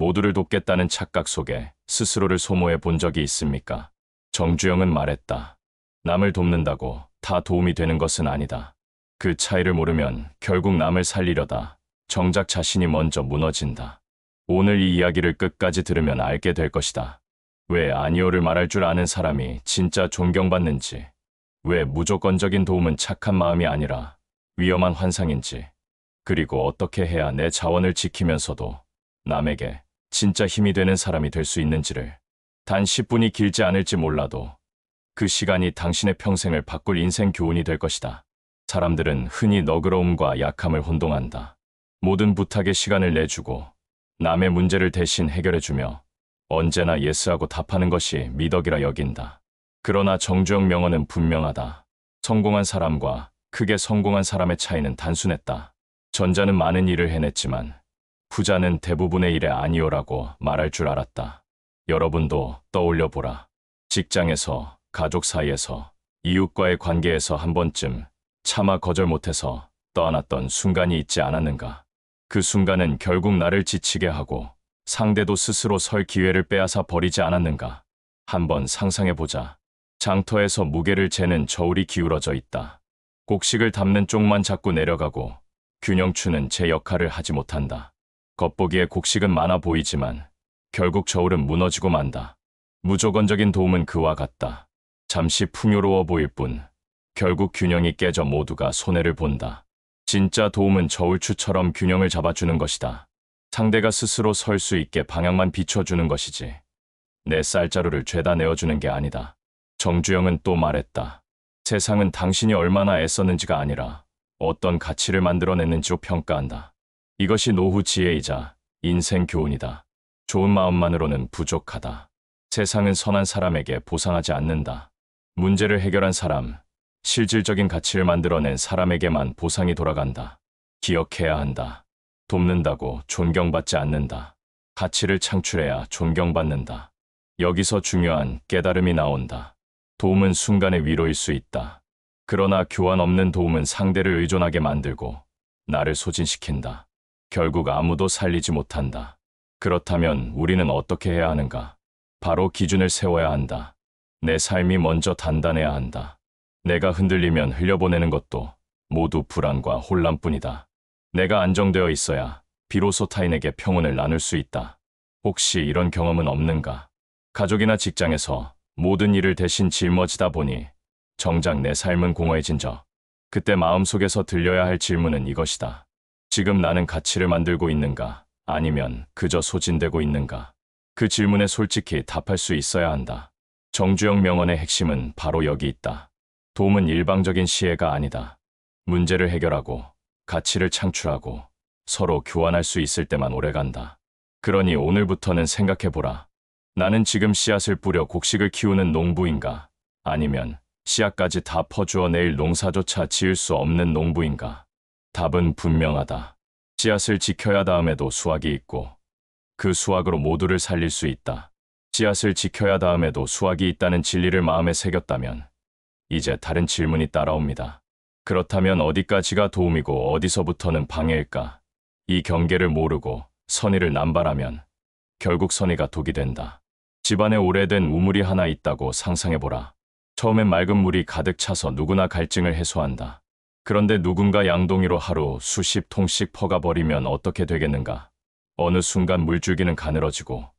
모두를 돕겠다는 착각 속에 스스로를 소모해 본 적이 있습니까? 정주영은 말했다. 남을 돕는다고 다 도움이 되는 것은 아니다. 그 차이를 모르면 결국 남을 살리려다 정작 자신이 먼저 무너진다. 오늘 이 이야기를 끝까지 들으면 알게 될 것이다. 왜 아니오를 말할 줄 아는 사람이 진짜 존경받는지, 왜 무조건적인 도움은 착한 마음이 아니라 위험한 환상인지, 그리고 어떻게 해야 내 자원을 지키면서도 남에게 진짜 힘이 되는 사람이 될 수 있는지를. 단 10분이 길지 않을지 몰라도 그 시간이 당신의 평생을 바꿀 인생 교훈이 될 것이다. 사람들은 흔히 너그러움과 약함을 혼동한다. 모든 부탁에 시간을 내주고 남의 문제를 대신 해결해주며 언제나 예스하고 답하는 것이 미덕이라 여긴다. 그러나 정주영 명언은 분명하다. 성공한 사람과 크게 성공한 사람의 차이는 단순했다. 전자는 많은 일을 해냈지만 부자는 대부분의 일에 아니오라고 말할 줄 알았다. 여러분도 떠올려 보라. 직장에서, 가족 사이에서, 이웃과의 관계에서 한 번쯤 차마 거절 못해서 떠안았던 순간이 있지 않았는가? 그 순간은 결국 나를 지치게 하고 상대도 스스로 설 기회를 빼앗아 버리지 않았는가? 한번 상상해보자. 장터에서 무게를 재는 저울이 기울어져 있다. 곡식을 담는 쪽만 자꾸 내려가고 균형추는 제 역할을 하지 못한다. 겉보기에 곡식은 많아 보이지만 결국 저울은 무너지고 만다. 무조건적인 도움은 그와 같다. 잠시 풍요로워 보일 뿐 결국 균형이 깨져 모두가 손해를 본다. 진짜 도움은 저울추처럼 균형을 잡아주는 것이다. 상대가 스스로 설 수 있게 방향만 비춰주는 것이지 내 쌀자루를 죄다 내어주는 게 아니다. 정주영은 또 말했다. 세상은 당신이 얼마나 애썼는지가 아니라 어떤 가치를 만들어냈는지로 평가한다. 이것이 노후 지혜이자 인생 교훈이다. 좋은 마음만으로는 부족하다. 세상은 선한 사람에게 보상하지 않는다. 문제를 해결한 사람, 실질적인 가치를 만들어낸 사람에게만 보상이 돌아간다. 기억해야 한다. 돕는다고 존경받지 않는다. 가치를 창출해야 존경받는다. 여기서 중요한 깨달음이 나온다. 도움은 순간의 위로일 수 있다. 그러나 교환 없는 도움은 상대를 의존하게 만들고 나를 소진시킨다. 결국 아무도 살리지 못한다. 그렇다면 우리는 어떻게 해야 하는가? 바로 기준을 세워야 한다. 내 삶이 먼저 단단해야 한다. 내가 흔들리면 흘려보내는 것도 모두 불안과 혼란뿐이다. 내가 안정되어 있어야 비로소 타인에게 평온을 나눌 수 있다. 혹시 이런 경험은 없는가? 가족이나 직장에서 모든 일을 대신 짊어지다 보니 정작 내 삶은 공허해진 적. 그때 마음속에서 들려야 할 질문은 이것이다. 지금 나는 가치를 만들고 있는가? 아니면 그저 소진되고 있는가? 그 질문에 솔직히 답할 수 있어야 한다. 정주영 명언의 핵심은 바로 여기 있다. 도움은 일방적인 시혜가 아니다. 문제를 해결하고 가치를 창출하고 서로 교환할 수 있을 때만 오래간다. 그러니 오늘부터는 생각해보라. 나는 지금 씨앗을 뿌려 곡식을 키우는 농부인가? 아니면 씨앗까지 다 퍼주어 내일 농사조차 지을 수 없는 농부인가? 답은 분명하다. 씨앗을 지켜야 다음에도 수확이 있고 그 수확으로 모두를 살릴 수 있다. 씨앗을 지켜야 다음에도 수확이 있다는 진리를 마음에 새겼다면 이제 다른 질문이 따라옵니다. 그렇다면 어디까지가 도움이고 어디서부터는 방해일까? 이 경계를 모르고 선의를 남발하면 결국 선의가 독이 된다. 집안에 오래된 우물이 하나 있다고 상상해보라. 처음엔 맑은 물이 가득 차서 누구나 갈증을 해소한다. 그런데 누군가 양동이로 하루 수십 통씩 퍼가버리면 어떻게 되겠는가? 어느 순간 물줄기는 가늘어지고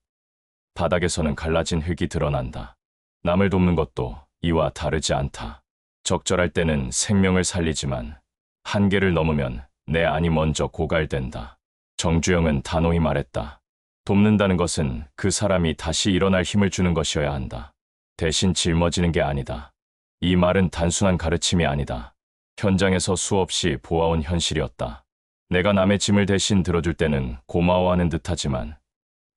바닥에서는 갈라진 흙이 드러난다. 남을 돕는 것도 이와 다르지 않다. 적절할 때는 생명을 살리지만 한계를 넘으면 내 안이 먼저 고갈된다. 정주영은 단호히 말했다. 돕는다는 것은 그 사람이 다시 일어날 힘을 주는 것이어야 한다. 대신 짊어지는 게 아니다. 이 말은 단순한 가르침이 아니다. 현장에서 수없이 보아온 현실이었다. 내가 남의 짐을 대신 들어줄 때는 고마워하는 듯하지만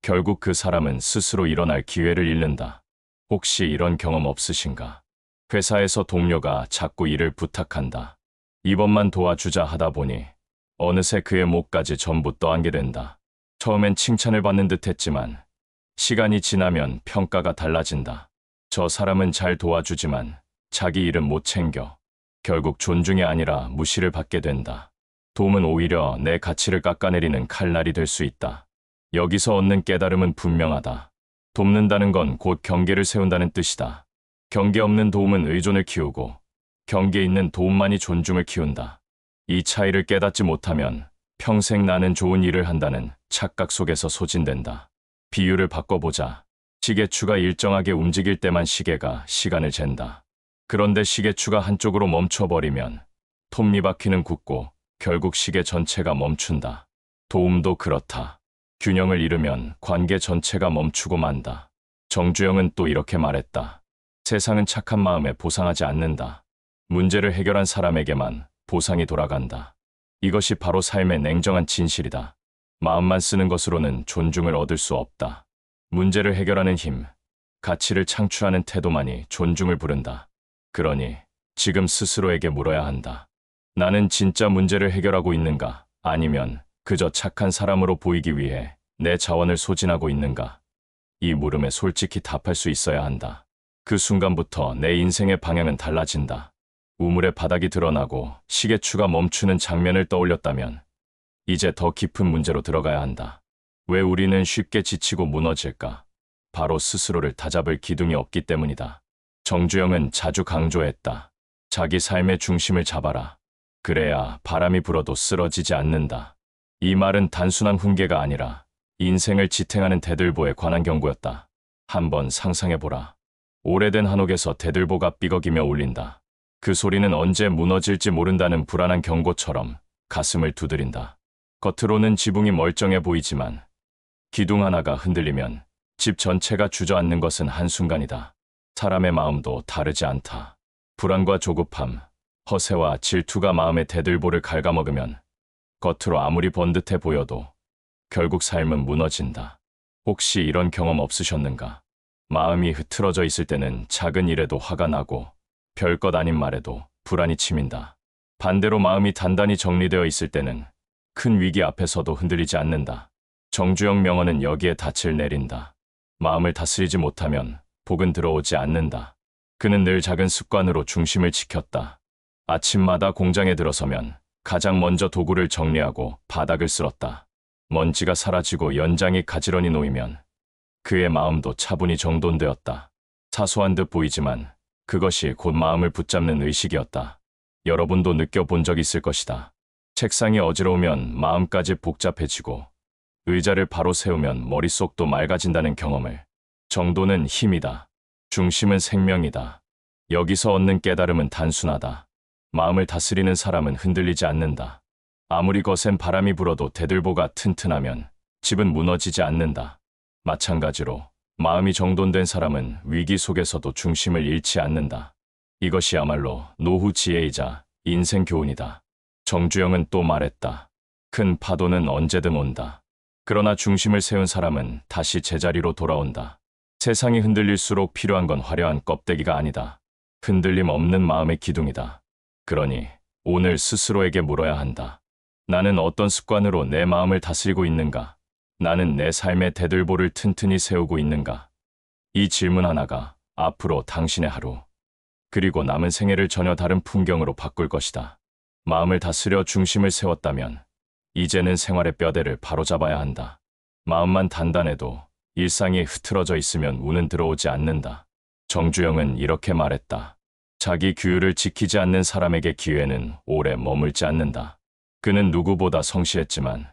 결국 그 사람은 스스로 일어날 기회를 잃는다. 혹시 이런 경험 없으신가? 회사에서 동료가 자꾸 일을 부탁한다. 이번만 도와주자 하다 보니 어느새 그의 몫까지 전부 떠안게 된다. 처음엔 칭찬을 받는 듯 했지만 시간이 지나면 평가가 달라진다. 저 사람은 잘 도와주지만 자기 일은 못 챙겨. 결국 존중이 아니라 무시를 받게 된다. 도움은 오히려 내 가치를 깎아내리는 칼날이 될 수 있다. 여기서 얻는 깨달음은 분명하다. 돕는다는 건 곧 경계를 세운다는 뜻이다. 경계 없는 도움은 의존을 키우고 경계 있는 도움만이 존중을 키운다. 이 차이를 깨닫지 못하면 평생 나는 좋은 일을 한다는 착각 속에서 소진된다. 비유를 바꿔보자. 시계추가 일정하게 움직일 때만 시계가 시간을 잰다. 그런데 시계추가 한쪽으로 멈춰버리면 톱니바퀴는 굳고 결국 시계 전체가 멈춘다. 도움도 그렇다. 균형을 잃으면 관계 전체가 멈추고 만다. 정주영은 또 이렇게 말했다. 세상은 착한 마음에 보상하지 않는다. 문제를 해결한 사람에게만 보상이 돌아간다. 이것이 바로 삶의 냉정한 진실이다. 마음만 쓰는 것으로는 존중을 얻을 수 없다. 문제를 해결하는 힘, 가치를 창출하는 태도만이 존중을 부른다. 그러니 지금 스스로에게 물어야 한다. 나는 진짜 문제를 해결하고 있는가? 아니면 그저 착한 사람으로 보이기 위해 내 자원을 소진하고 있는가? 이 물음에 솔직히 답할 수 있어야 한다. 그 순간부터 내 인생의 방향은 달라진다. 우물의 바닥이 드러나고 시계추가 멈추는 장면을 떠올렸다면 이제 더 깊은 문제로 들어가야 한다. 왜 우리는 쉽게 지치고 무너질까? 바로 스스로를 다잡을 기둥이 없기 때문이다. 정주영은 자주 강조했다. 자기 삶의 중심을 잡아라. 그래야 바람이 불어도 쓰러지지 않는다. 이 말은 단순한 훈계가 아니라 인생을 지탱하는 대들보에 관한 경고였다. 한번 상상해보라. 오래된 한옥에서 대들보가 삐걱이며 울린다. 그 소리는 언제 무너질지 모른다는 불안한 경고처럼 가슴을 두드린다. 겉으로는 지붕이 멀쩡해 보이지만 기둥 하나가 흔들리면 집 전체가 주저앉는 것은 한순간이다. 사람의 마음도 다르지 않다. 불안과 조급함, 허세와 질투가 마음의 대들보를 갉아먹으면 겉으로 아무리 번듯해 보여도 결국 삶은 무너진다. 혹시 이런 경험 없으셨는가? 마음이 흐트러져 있을 때는 작은 일에도 화가 나고 별것 아닌 말에도 불안이 치민다. 반대로 마음이 단단히 정리되어 있을 때는 큰 위기 앞에서도 흔들리지 않는다. 정주영 명언은 여기에 닻을 내린다. 마음을 다스리지 못하면 복은 들어오지 않는다. 그는 늘 작은 습관으로 중심을 지켰다. 아침마다 공장에 들어서면 가장 먼저 도구를 정리하고 바닥을 쓸었다. 먼지가 사라지고 연장이 가지런히 놓이면 그의 마음도 차분히 정돈되었다. 사소한 듯 보이지만 그것이 곧 마음을 붙잡는 의식이었다. 여러분도 느껴본 적 있을 것이다. 책상이 어지러우면 마음까지 복잡해지고 의자를 바로 세우면 머릿속도 맑아진다는 경험을. 정도는 힘이다. 중심은 생명이다. 여기서 얻는 깨달음은 단순하다. 마음을 다스리는 사람은 흔들리지 않는다. 아무리 거센 바람이 불어도 대들보가 튼튼하면 집은 무너지지 않는다. 마찬가지로 마음이 정돈된 사람은 위기 속에서도 중심을 잃지 않는다. 이것이야말로 노후 지혜이자 인생 교훈이다. 정주영은 또 말했다. 큰 파도는 언제든 온다. 그러나 중심을 세운 사람은 다시 제자리로 돌아온다. 세상이 흔들릴수록 필요한 건 화려한 껍데기가 아니다. 흔들림 없는 마음의 기둥이다. 그러니 오늘 스스로에게 물어야 한다. 나는 어떤 습관으로 내 마음을 다스리고 있는가? 나는 내 삶의 대들보를 튼튼히 세우고 있는가? 이 질문 하나가 앞으로 당신의 하루, 그리고 남은 생애를 전혀 다른 풍경으로 바꿀 것이다. 마음을 다스려 중심을 세웠다면 이제는 생활의 뼈대를 바로잡아야 한다. 마음만 단단해도 일상이 흐트러져 있으면 운은 들어오지 않는다. 정주영은 이렇게 말했다. 자기 규율을 지키지 않는 사람에게 기회는 오래 머물지 않는다. 그는 누구보다 성실했지만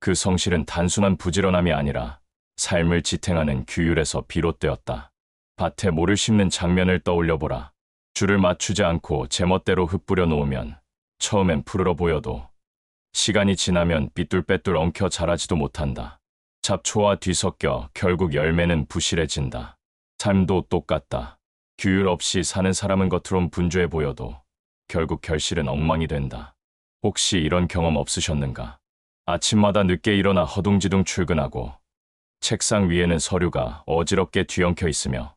그 성실은 단순한 부지런함이 아니라 삶을 지탱하는 규율에서 비롯되었다. 밭에 모를 심는 장면을 떠올려보라. 줄을 맞추지 않고 제멋대로 흩뿌려 놓으면 처음엔 푸르러 보여도 시간이 지나면 삐뚤빼뚤 엉켜 자라지도 못한다. 잡초와 뒤섞여 결국 열매는 부실해진다. 삶도 똑같다. 규율 없이 사는 사람은 겉으론 분주해 보여도 결국 결실은 엉망이 된다. 혹시 이런 경험 없으셨는가? 아침마다 늦게 일어나 허둥지둥 출근하고 책상 위에는 서류가 어지럽게 뒤엉켜 있으며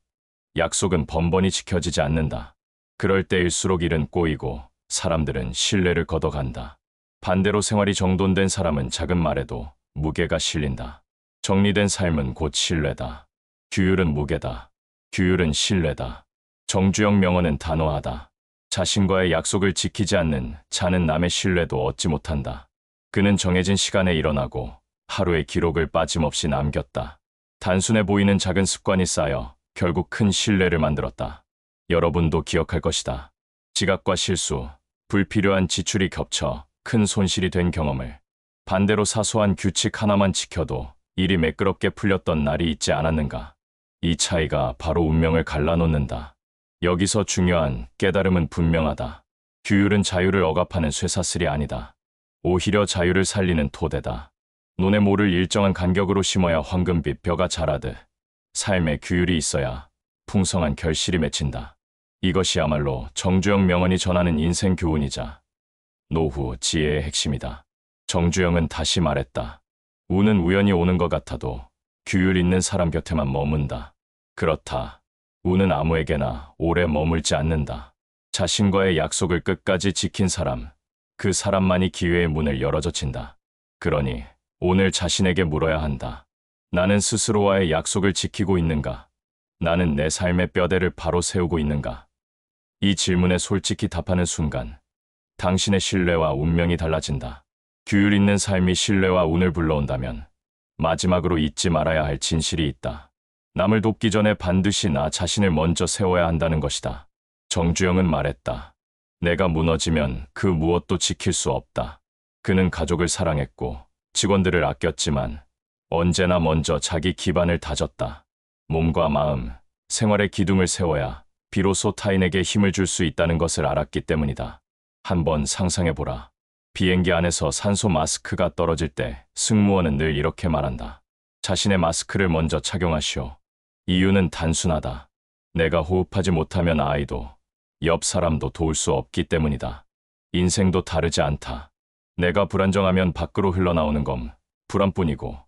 약속은 번번이 지켜지지 않는다. 그럴 때일수록 일은 꼬이고 사람들은 신뢰를 걷어간다. 반대로 생활이 정돈된 사람은 작은 말에도 무게가 실린다. 정리된 삶은 곧 신뢰다. 규율은 무게다. 규율은 신뢰다. 정주영 명언은 단호하다. 자신과의 약속을 지키지 않는 자는 남의 신뢰도 얻지 못한다. 그는 정해진 시간에 일어나고 하루의 기록을 빠짐없이 남겼다. 단순해 보이는 작은 습관이 쌓여 결국 큰 신뢰를 만들었다. 여러분도 기억할 것이다. 지각과 실수, 불필요한 지출이 겹쳐 큰 손실이 된 경험을. 반대로 사소한 규칙 하나만 지켜도 일이 매끄럽게 풀렸던 날이 있지 않았는가. 이 차이가 바로 운명을 갈라놓는다. 여기서 중요한 깨달음은 분명하다. 규율은 자유를 억압하는 쇠사슬이 아니다. 오히려 자유를 살리는 토대다. 논의 모를 일정한 간격으로 심어야 황금빛 벼가 자라듯 삶에 규율이 있어야 풍성한 결실이 맺힌다. 이것이야말로 정주영 명언이 전하는 인생 교훈이자 노후 지혜의 핵심이다. 정주영은 다시 말했다. 운은 우연히 오는 것 같아도 규율 있는 사람 곁에만 머문다. 그렇다. 운은 아무에게나 오래 머물지 않는다. 자신과의 약속을 끝까지 지킨 사람, 그 사람만이 기회의 문을 열어젖힌다. 그러니 오늘 자신에게 물어야 한다. 나는 스스로와의 약속을 지키고 있는가? 나는 내 삶의 뼈대를 바로 세우고 있는가? 이 질문에 솔직히 답하는 순간 당신의 신뢰와 운명이 달라진다. 규율 있는 삶이 신뢰와 운을 불러온다면 마지막으로 잊지 말아야 할 진실이 있다. 남을 돕기 전에 반드시 나 자신을 먼저 세워야 한다는 것이다. 정주영은 말했다. 내가 무너지면 그 무엇도 지킬 수 없다. 그는 가족을 사랑했고 직원들을 아꼈지만 언제나 먼저 자기 기반을 다졌다. 몸과 마음, 생활의 기둥을 세워야 비로소 타인에게 힘을 줄 수 있다는 것을 알았기 때문이다. 한번 상상해보라. 비행기 안에서 산소 마스크가 떨어질 때 승무원은 늘 이렇게 말한다. 자신의 마스크를 먼저 착용하시오. 이유는 단순하다. 내가 호흡하지 못하면 아이도 옆 사람도 도울 수 없기 때문이다. 인생도 다르지 않다. 내가 불안정하면 밖으로 흘러나오는 건 불안뿐이고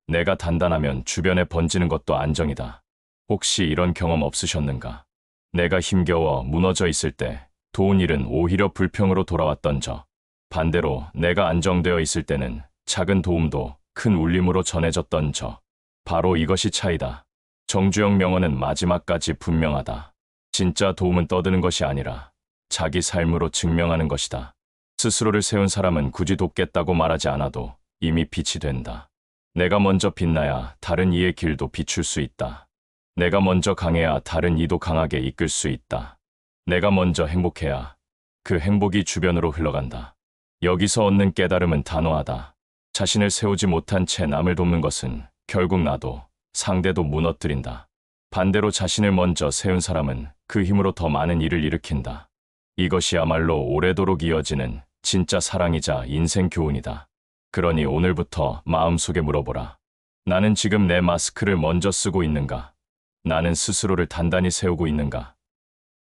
내가 단단하면 주변에 번지는 것도 안정이다. 혹시 이런 경험 없으셨는가? 내가 힘겨워 무너져 있을 때 도운 일은 오히려 불평으로 돌아왔던 저. 반대로 내가 안정되어 있을 때는 작은 도움도 큰 울림으로 전해졌던 저. 바로 이것이 차이다. 정주영 명언은 마지막까지 분명하다. 진짜 도움은 떠드는 것이 아니라 자기 삶으로 증명하는 것이다. 스스로를 세운 사람은 굳이 돕겠다고 말하지 않아도 이미 빛이 된다. 내가 먼저 빛나야 다른 이의 길도 비출 수 있다. 내가 먼저 강해야 다른 이도 강하게 이끌 수 있다. 내가 먼저 행복해야 그 행복이 주변으로 흘러간다. 여기서 얻는 깨달음은 단호하다. 자신을 세우지 못한 채 남을 돕는 것은 결국 나도 상대도 무너뜨린다. 반대로 자신을 먼저 세운 사람은 그 힘으로 더 많은 일을 일으킨다. 이것이야말로 오래도록 이어지는 진짜 사랑이자 인생 교훈이다. 그러니 오늘부터 마음속에 물어보라. 나는 지금 내 마스크를 먼저 쓰고 있는가? 나는 스스로를 단단히 세우고 있는가?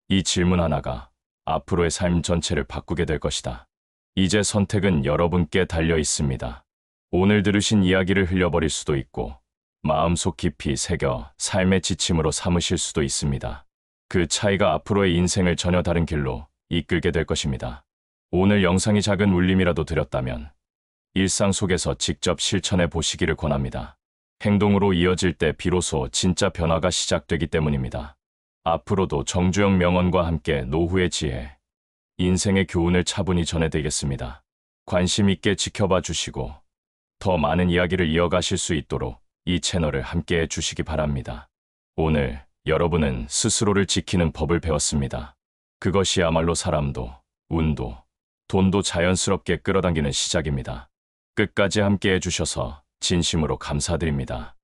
이 질문 하나가 앞으로의 삶 전체를 바꾸게 될 것이다. 이제 선택은 여러분께 달려 있습니다. 오늘 들으신 이야기를 흘려버릴 수도 있고 마음속 깊이 새겨 삶의 지침으로 삼으실 수도 있습니다. 그 차이가 앞으로의 인생을 전혀 다른 길로 이끌게 될 것입니다. 오늘 영상이 작은 울림이라도 드렸다면 일상 속에서 직접 실천해 보시기를 권합니다. 행동으로 이어질 때 비로소 진짜 변화가 시작되기 때문입니다. 앞으로도 정주영 명언과 함께 노후의 지혜, 인생의 교훈을 차분히 전해드리겠습니다. 관심 있게 지켜봐 주시고 더 많은 이야기를 이어가실 수 있도록 이 채널을 함께해 주시기 바랍니다. 오늘 여러분은 스스로를 지키는 법을 배웠습니다. 그것이야말로 사람도, 운도, 돈도 자연스럽게 끌어당기는 시작입니다. 끝까지 함께해 주셔서 진심으로 감사드립니다.